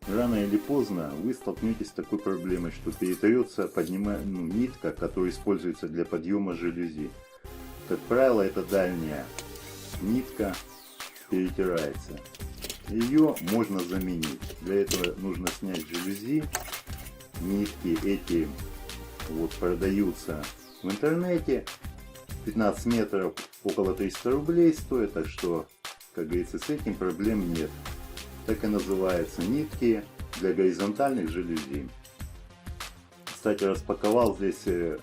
Рано или поздно вы столкнетесь с такой проблемой, что перетрется нитка, которая используется для подъема жалюзи. Как правило, это дальняя нитка перетирается. Ее можно заменить. Для этого нужно снять жалюзи. Нитки эти продаются в интернете. 15 метров около 300 рублей стоит, так что, как говорится, с этим проблем нет. Так и называются нитки для горизонтальных жалюзи. Кстати, распаковал здесь в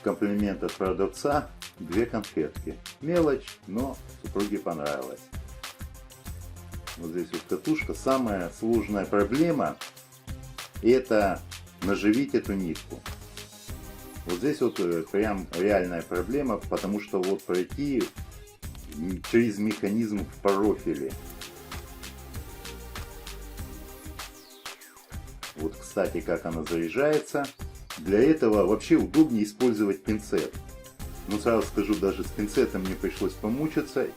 комплимент от продавца 2 конфетки. Мелочь, но супруге понравилось. Вот здесь вот катушка. Самая сложная проблема — это наживить эту нитку. Вот здесь вот прям реальная проблема, потому что вот пройти через механизм в профиле. Вот, кстати, как она заряжается. Для этого вообще удобнее использовать пинцет. Но сразу скажу, даже с пинцетом мне пришлось помучиться.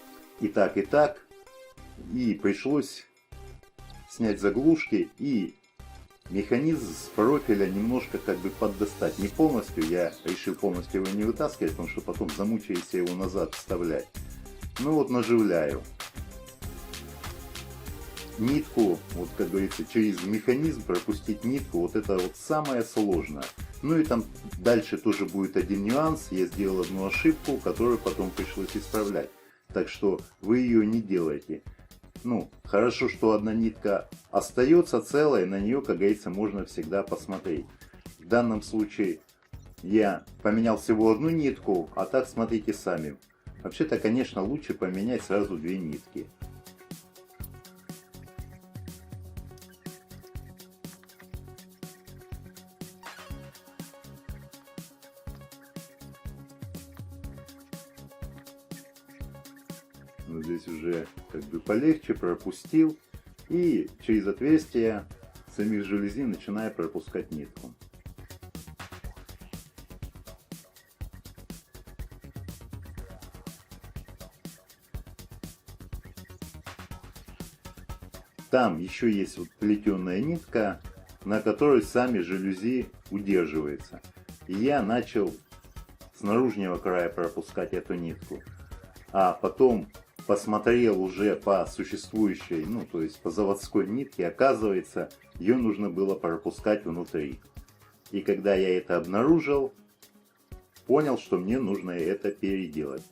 И так, и так. И пришлось снять заглушки и механизм с профиля немножко как бы поддостать. Не полностью, я решил полностью его не вытаскивать, потому что потом замучаюсь его назад вставлять. Ну вот наживляю. Нитку, вот как говорится, через механизм пропустить нитку, вот это вот самое сложное. Ну и там дальше тоже будет один нюанс. Я сделал одну ошибку, которую потом пришлось исправлять. Так что вы ее не делайте. Ну, хорошо, что одна нитка остается целой, на нее, как говорится, можно всегда посмотреть. В данном случае я поменял всего одну нитку, а так смотрите сами. Вообще-то, конечно, лучше поменять сразу 2 нитки. Но здесь уже как бы полегче, пропустил, и через отверстие самих жалюзи начинаю пропускать нитку. Там еще есть вот плетеная нитка, на которой сами жалюзи удерживаются. И я начал с наружного края пропускать эту нитку, а потом посмотрел уже по существующей, ну то есть по заводской нитке, оказывается, ее нужно было пропускать внутри. И когда я это обнаружил, понял, что мне нужно это переделать.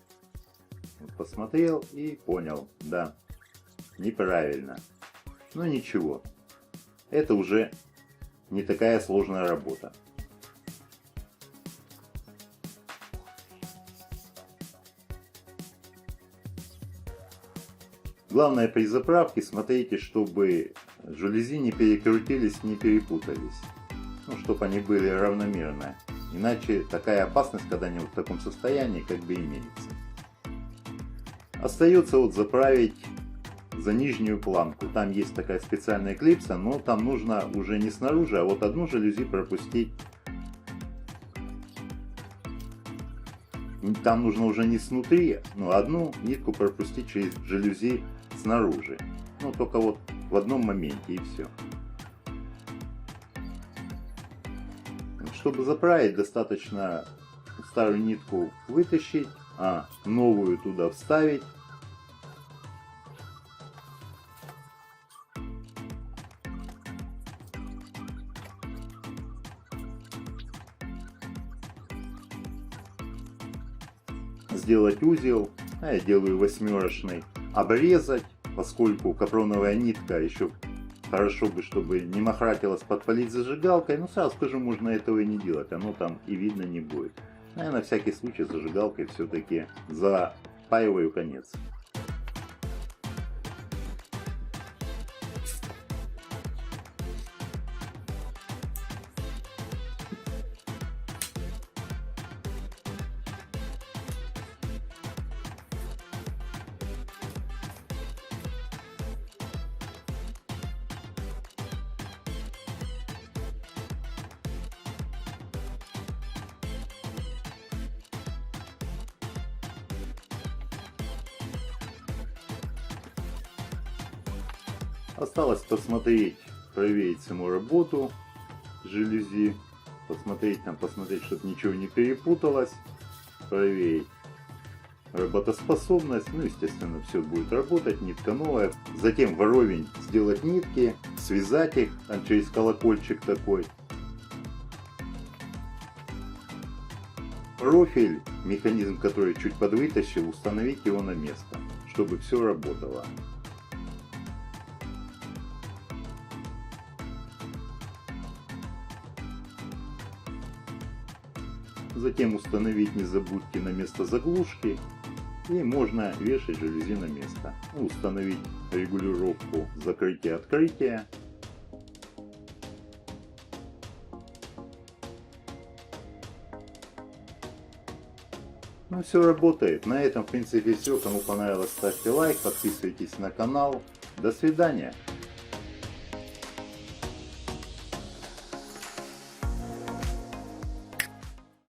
Вот посмотрел и понял, да, неправильно. Но ничего, это уже не такая сложная работа. Главное при заправке смотрите, чтобы жалюзи не перекрутились, не перепутались. Ну, чтобы они были равномерные. Иначе такая опасность, когда они в таком состоянии, как бы имеется. Остается вот заправить за нижнюю планку. Там есть такая специальная клипса, но там нужно уже не снаружи, а вот одну жалюзи пропустить. Там нужно уже не снутри, но одну нитку пропустить через жалюзи снаружи. Ну, только вот в одном моменте, и все. Чтобы заправить, достаточно старую нитку вытащить, а новую туда вставить. Сделать узел, а я делаю 8-шный, обрезать, поскольку капроновая нитка еще хорошо бы, чтобы не махратилась, подпалить зажигалкой. Но сразу скажу, можно этого и не делать, оно там и видно не будет. А я на всякий случай зажигалкой все-таки запаиваю конец. Осталось посмотреть, проверить саму работу жалюзи, посмотреть, чтобы ничего не перепуталось, проверить работоспособность, ну, естественно, все будет работать, нитка новая. Затем вровень сделать нитки, связать их через колокольчик такой. Профиль, механизм, который чуть подвытащил, установить его на место, чтобы все работало. Затем установить, не забудьте, на место заглушки, и можно вешать жалюзи на место. Установить регулировку закрытия-открытия. Ну, все работает. На этом, в принципе, все. Кому понравилось, ставьте лайк, подписывайтесь на канал. До свидания.